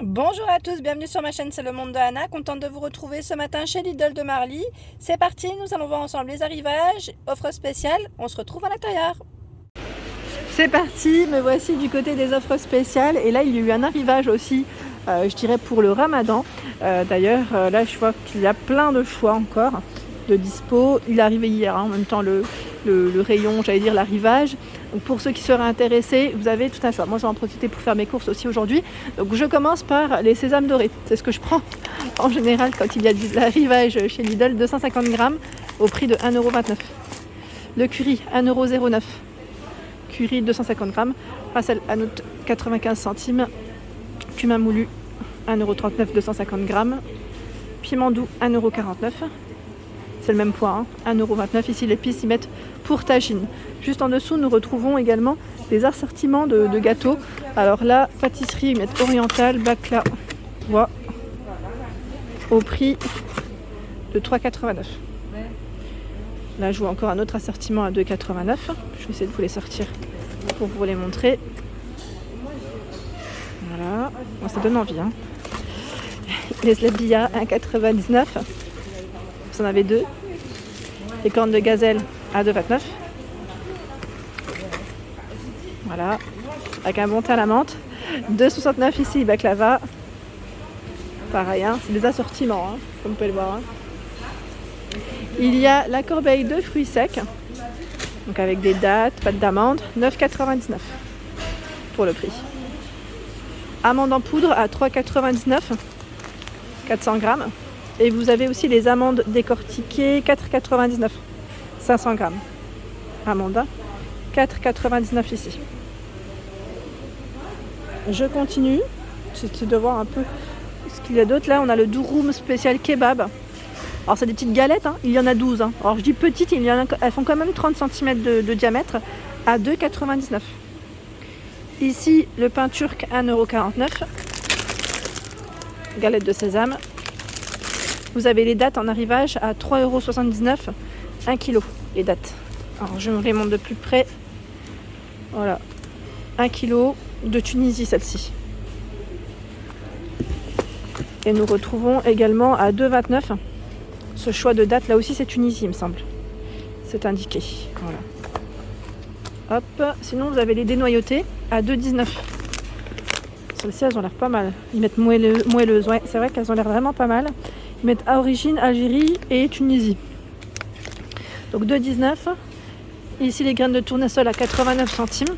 Bonjour à tous, bienvenue sur ma chaîne C'est le monde de Anna, contente de vous retrouver ce matin chez Lidl de Marly. C'est parti, nous allons voir ensemble les arrivages, offres spéciales, on se retrouve à l'intérieur. C'est parti, me voici du côté des offres spéciales et là il y a eu un arrivage aussi, je dirais pour le ramadan. D'ailleurs là je vois qu'il y a plein de choix encore de dispo. Il est arrivé hier, en même temps le rayon, j'allais dire l'arrivage. Donc pour ceux qui seraient intéressés, vous avez tout un choix. Moi je vais en profiter pour faire mes courses aussi aujourd'hui. Donc je commence par les sésames dorés. C'est ce que je prends en général quand il y a de l'arrivage chez Lidl, 250 grammes au prix de 1,29 €. Le curry, 1,09 €. Curry 250 grammes, Racel Hanout 95 centimes, cumin moulu 1,39 €, 250 grammes, piment doux 1,49 €, c'est le même poids, 1,29 €. Ici l'épice ils mettent pour tagine. Juste en dessous nous retrouvons également des assortiments de gâteaux. Alors là, pâtisserie ils mettent oriental, baklava au prix de 3,89 €. Là je vois encore un autre assortiment à 2,89 €. Je vais essayer de vous les sortir pour vous les montrer. Voilà, bon, ça donne envie. Les slabia 1,99 €. Vous en avez deux. Les cornes de gazelle à 2,29 €. Voilà, avec un bon thé à la menthe. 2,69 € ici, baklava. Pareil, c'est des assortiments, comme vous pouvez le voir. Il y a la corbeille de fruits secs, donc avec des dattes, pâte d'amande, 9,99 € pour le prix. Amandes en poudre à 3,99 €, 400 grammes. Et vous avez aussi les amandes décortiquées, 4,99 €, 500 grammes. Amandes, 4,99 € ici. Je continue, j'essaie de voir un peu ce qu'il y a d'autre. Là, on a le durum spécial kebab. Alors, c'est des petites galettes, il y en a 12. Alors, je dis petites, elles font quand même 30 cm de diamètre à 2,99 €. Ici, le pain turc, 1,49 €. Galette de sésame. Vous avez les dattes en arrivage à 3,79 €, 1 kg, les dattes. Alors, je vous les montre de plus près. Voilà, 1 kg de Tunisie, celle-ci. Et nous retrouvons également à 2,29 €. Ce choix de date, là aussi, c'est Tunisie, il me semble. C'est indiqué. Voilà. Hop. Sinon, vous avez les dénoyautés à 2,19 €. Celles-ci, elles ont l'air pas mal. Ils mettent moelleuses. Ouais, c'est vrai qu'elles ont l'air vraiment pas mal. Ils mettent à origine Algérie et Tunisie. Donc 2,19 €. Ici, les graines de tournesol à 89 centimes.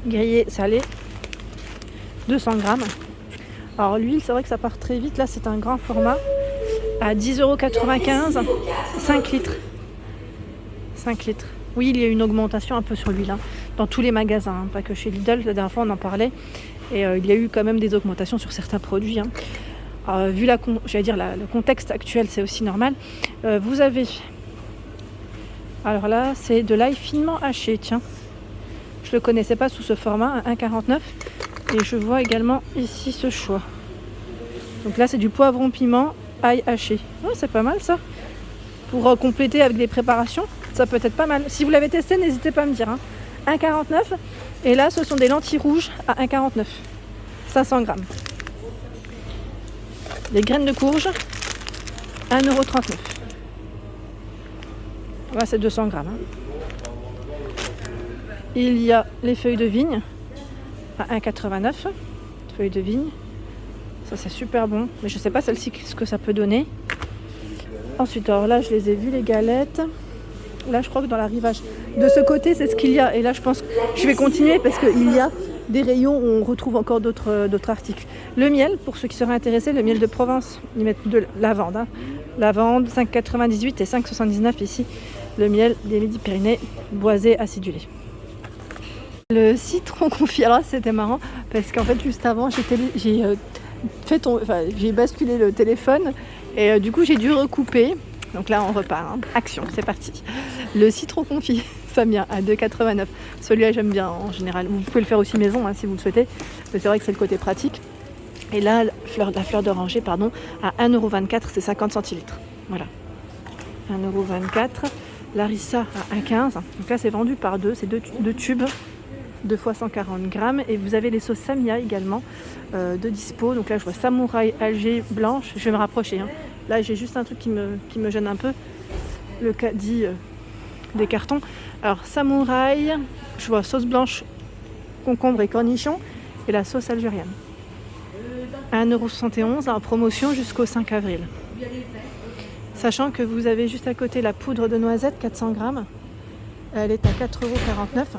Grillé, salé. 200 grammes. Alors l'huile, c'est vrai que ça part très vite. Là, c'est un grand format. À 10,95 €, 5 litres. 5 litres. Oui, il y a une augmentation un peu sur l'huile, dans tous les magasins, pas que chez Lidl. La dernière fois, on en parlait. Et il y a eu quand même des augmentations sur certains produits. Vu le contexte actuel, c'est aussi normal. Vous avez... Alors là, c'est de l'ail finement haché, tiens. Je ne le connaissais pas sous ce format, 1,49 €. Et je vois également ici ce choix. Donc là, c'est du poivron piment, ail haché. Oh, c'est pas mal ça. Pour compléter avec des préparations, ça peut être pas mal. Si vous l'avez testé, n'hésitez pas à me dire. 1,49 €. Et là, ce sont des lentilles rouges à 1,49 €. 500 grammes. Les graines de courge, 1,39 €. Là, c'est 200 grammes. Il y a les feuilles de vigne à 1,89 €. Feuilles de vigne. Ça, c'est super bon. Mais je ne sais pas celle-ci ce que ça peut donner. Ensuite, alors là, je les ai vues, les galettes. Là, je crois que dans l'arrivage de ce côté, c'est ce qu'il y a. Et là, je pense que je vais continuer parce qu'il y a des rayons où on retrouve encore d'autres articles. Le miel, pour ceux qui seraient intéressés, le miel de Provence, ils mettent de lavande. Lavande, 5,98 € et 5,79 € ici. Le miel des Midi-Pyrénées, boisé acidulé. Le citron confit, alors c'était marrant parce qu'en fait, juste avant, j'ai basculé le téléphone et du coup, j'ai dû recouper. Donc là, on repart. Action, c'est parti. Le citron confit, Samia, à 2,89 €. Celui-là, j'aime bien en général. Vous pouvez le faire aussi maison si vous le souhaitez. Mais c'est vrai que c'est le côté pratique. Et là, la fleur d'oranger, à 1,24 €, c'est 50 centilitres. Voilà. 1,24 €. Larissa à 1,15 €. Donc là, c'est vendu par deux. C'est deux tubes. 2 fois 140 grammes. Et vous avez les sauces Samia également de dispo. Donc là, je vois Samouraï, Alger, blanche. Je vais me rapprocher. Là, j'ai juste un truc qui me gêne un peu. Le caddie des cartons. Alors, Samouraï, je vois sauce blanche, concombre et cornichons. Et la sauce algérienne. 1,71 € en promotion jusqu'au 5 avril. Sachant que vous avez juste à côté la poudre de noisette, 400 grammes. Elle est à 4,49 €,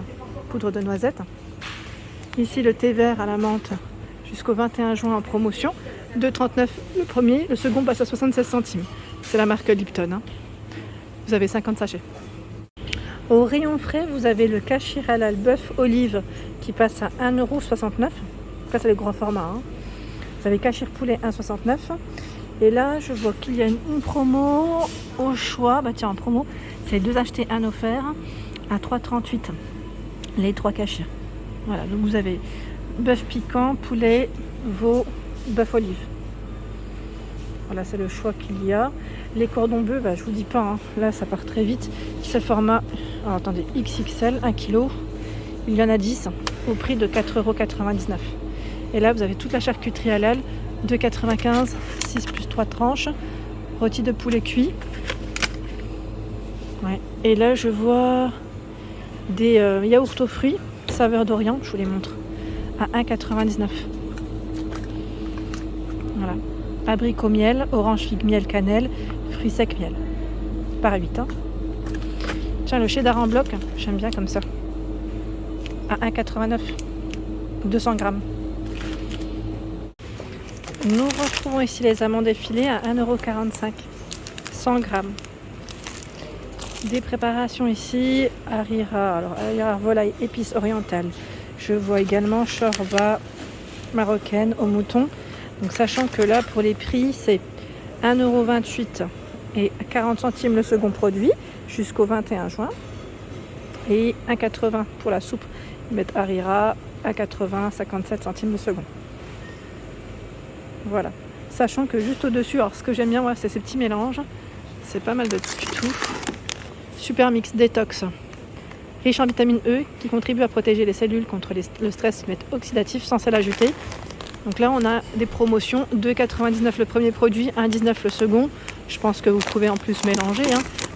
poudre de noisette. Ici, le thé vert à la menthe jusqu'au 21 juin en promotion. 2,39 € le premier, le second passe à 76 centimes. C'est la marque Lipton. Vous avez 50 sachets. Au rayon frais, vous avez le Kachir halal bœuf olive qui passe à 1,69 €. Ça, c'est le grand format. Vous avez Kachir poulet 1,69 €. Et là, je vois qu'il y a une promo au choix. Bah tiens, en promo, c'est 2 achetés, 1 offert à 3,38 €. Les 3 Kachir. Voilà, donc vous avez bœuf piquant, poulet, veau, bœuf olive. Voilà, c'est le choix qu'il y a. Les cordons bleus, je vous dis pas, là ça part très vite. C'est format, alors, attendez, XXL, 1 kg. Il y en a 10 au prix de 4,99 €. Et là, vous avez toute la charcuterie halal, 2,95 €, 6 plus 3 tranches. Rôti de poulet cuit. Ouais. Et là, je vois des yaourts aux fruits, saveur d'Orient, je vous les montre, à 1,99 €. Voilà. Abricot miel, orange figue miel cannelle, fruits secs miel. Par 8. Tiens, le cheddar en bloc, j'aime bien comme ça. À 1,89 €. 200 grammes. Nous retrouvons ici les amandes effilées à 1,45 €. 100 grammes. Des préparations ici, harira, alors harira volaille épices orientales. Je vois également shorba marocaine au mouton. Donc sachant que là pour les prix c'est 1,28 € et 40 centimes le second produit jusqu'au 21 juin. Et 1,80 € pour la soupe. Ils mettent harira à 80, 57 centimes le second. Voilà. Sachant que juste au-dessus, alors ce que j'aime bien, c'est ces petits mélanges. C'est pas mal de tout. Super mix détox, riche en vitamine E qui contribue à protéger les cellules contre le stress oxydatif sans sel ajouté. Donc là on a des promotions, 2,99 € le premier produit, 1,19 € le second. Je pense que vous pouvez en plus mélanger.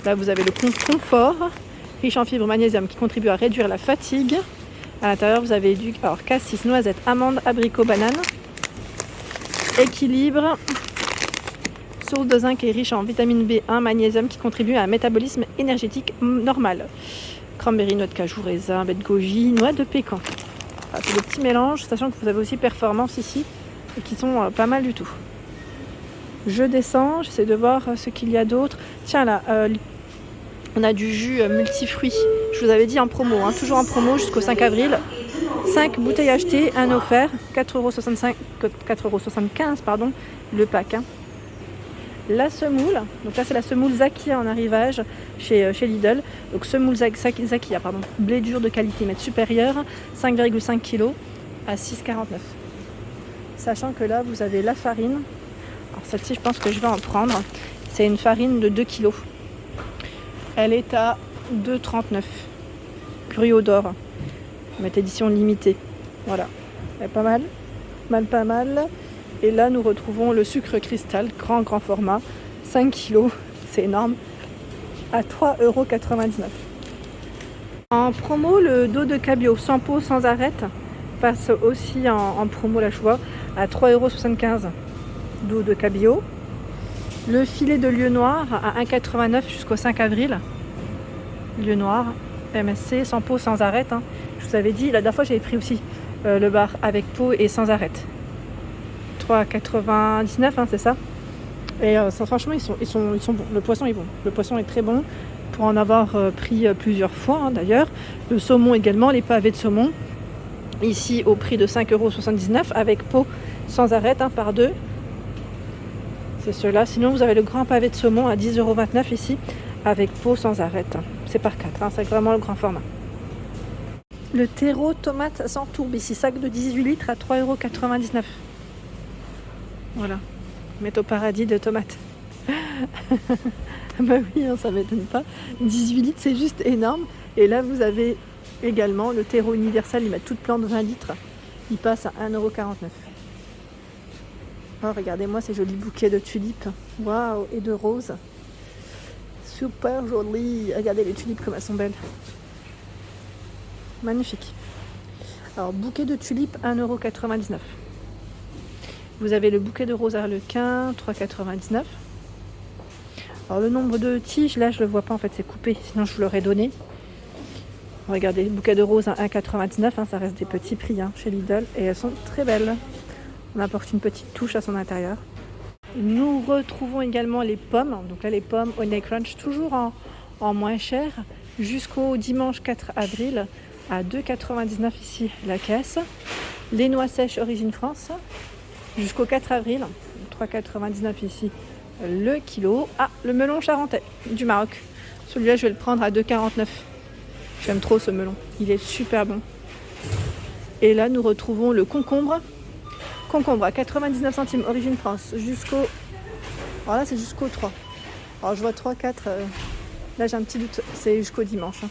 Là vous avez le confort, riche en fibres magnésium qui contribue à réduire la fatigue. À l'intérieur vous avez du cassis, noisette, amande, abricot, banane. Équilibre. Source de zinc et riche en vitamine B1, magnésium qui contribue à un métabolisme énergétique normal. Cranberry, noix de cajou, raisin, baie de goji, noix de pécan. Voilà, c'est des petits mélanges, sachant que vous avez aussi performance ici et qui sont pas mal du tout. Je descends, j'essaie de voir ce qu'il y a d'autre. Tiens là, on a du jus multifruits. Je vous avais dit en promo, toujours en promo jusqu'au 5 avril. 5 bouteilles achetées, 1 offert, 4,75 € le pack. La semoule, donc là c'est la semoule Zakia en arrivage chez Lidl. Donc semoule Zakia, blé dur de qualité mètre supérieur, 5,5 kg à 6,49 €. Sachant que là vous avez la farine. Alors celle-ci je pense que je vais en prendre. C'est une farine de 2 kg. Elle est à 2,39 €. Gruau d'or. Mettre édition limitée. Voilà. Elle est pas mal. Pas mal. Et là, nous retrouvons le sucre cristal, grand format, 5 kg, c'est énorme, à 3,99 €. En promo, le dos de cabillaud sans peau, sans arête, passe aussi en promo, là je vois, à 3,75 €. Dos de cabillaud. Le filet de lieu noir à 1,89 € jusqu'au 5 avril. Lieu noir, MSC, sans peau, sans arête. Je vous avais dit, la dernière fois j'avais pris aussi le bar avec peau et sans arête. 3,99 €, c'est ça. Et franchement ils sont bons. Le poisson est bon. Le poisson est très bon pour en avoir pris plusieurs fois d'ailleurs. Le saumon également, les pavés de saumon. Ici au prix de 5,79 € avec peau sans arête par 2. C'est ceux-là. Sinon vous avez le grand pavé de saumon à 10,29 € ici avec peau sans arête. C'est par 4, c'est vraiment le grand format. Le terreau tomate sans tourbe ici, sac de 18 litres à 3,99 €. Voilà, mettre au paradis de tomates. Bah oui, ça m'étonne pas. 18 litres, c'est juste énorme. Et là, vous avez Également, le terreau universel, ils mettent toute plante 20 litres. Il passe à 1,49 €. Oh, regardez-moi ces jolis bouquets de tulipes. Waouh, et de roses. Super joli. Regardez les tulipes comme elles sont belles. Magnifique. Alors, bouquet de tulipes, 1,99 €. Vous avez le bouquet de roses arlequin, 3,99 €. Alors, le nombre de tiges, là, je le vois pas, en fait, c'est coupé. Sinon, je vous l'aurais donné. Regardez, le bouquet de roses à 1,99 €, hein, ça reste des petits prix hein, chez Lidl. Et elles sont très belles. On apporte une petite touche à son intérieur. Nous retrouvons également les pommes. Donc là, les pommes Honey Crunch, toujours en moins cher, jusqu'au dimanche 4 avril à 2,99 € ici la caisse. Les noix sèches Origine France, jusqu'au 4 avril, 3,99 € ici le kilo. Ah, le melon charentais du Maroc. Celui-là, je vais le prendre à 2,49 €. J'aime trop ce melon, il est super bon. Et là, nous retrouvons le concombre. Concombre à 99 centimes, Origine France, jusqu'au... Alors là, c'est jusqu'au 3. Alors je vois 3, 4... Là, j'ai un petit doute, c'est jusqu'au dimanche. Hein.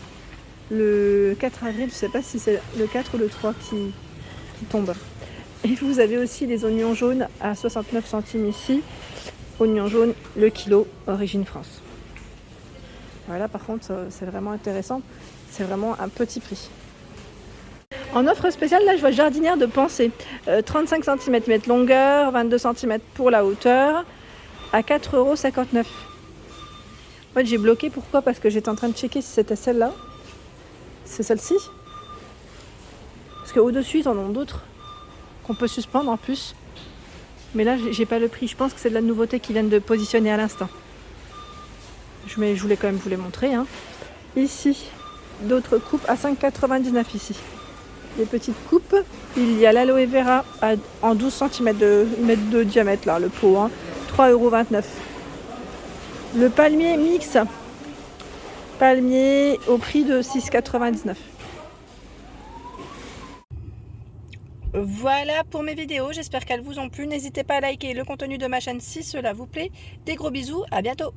Le 4 avril, je ne sais pas si c'est le 4 ou le 3 qui tombe. Et vous avez aussi les oignons jaunes à 69 centimes ici. Oignons jaunes, le kilo, Origine France. Voilà, par contre, c'est vraiment intéressant. C'est vraiment un petit prix. En offre spéciale, là, je vois jardinière de pensée. 35 cm longueur, 22 cm pour la hauteur, à 4,59 €. En fait, j'ai bloqué. Pourquoi? Parce que j'étais en train de checker si c'était celle-là. C'est celle-ci. Parce qu'au-dessus, ils en ont d'autres qu'on peut suspendre en plus. Mais là, j'ai pas le prix. Je pense que c'est de la nouveauté qu'ils viennent de positionner à l'instant. Je voulais quand même vous les montrer. Hein. Ici, d'autres coupes à 5,99 € ici. Les petites coupes, il y a l'aloe vera en 12 cm de diamètre, là, le pot, hein, 3,29 €. Le palmier mix, palmier au prix de 6,99 €. Voilà pour mes vidéos, j'espère qu'elles vous ont plu. N'hésitez pas à liker le contenu de ma chaîne si cela vous plaît. Des gros bisous, à bientôt.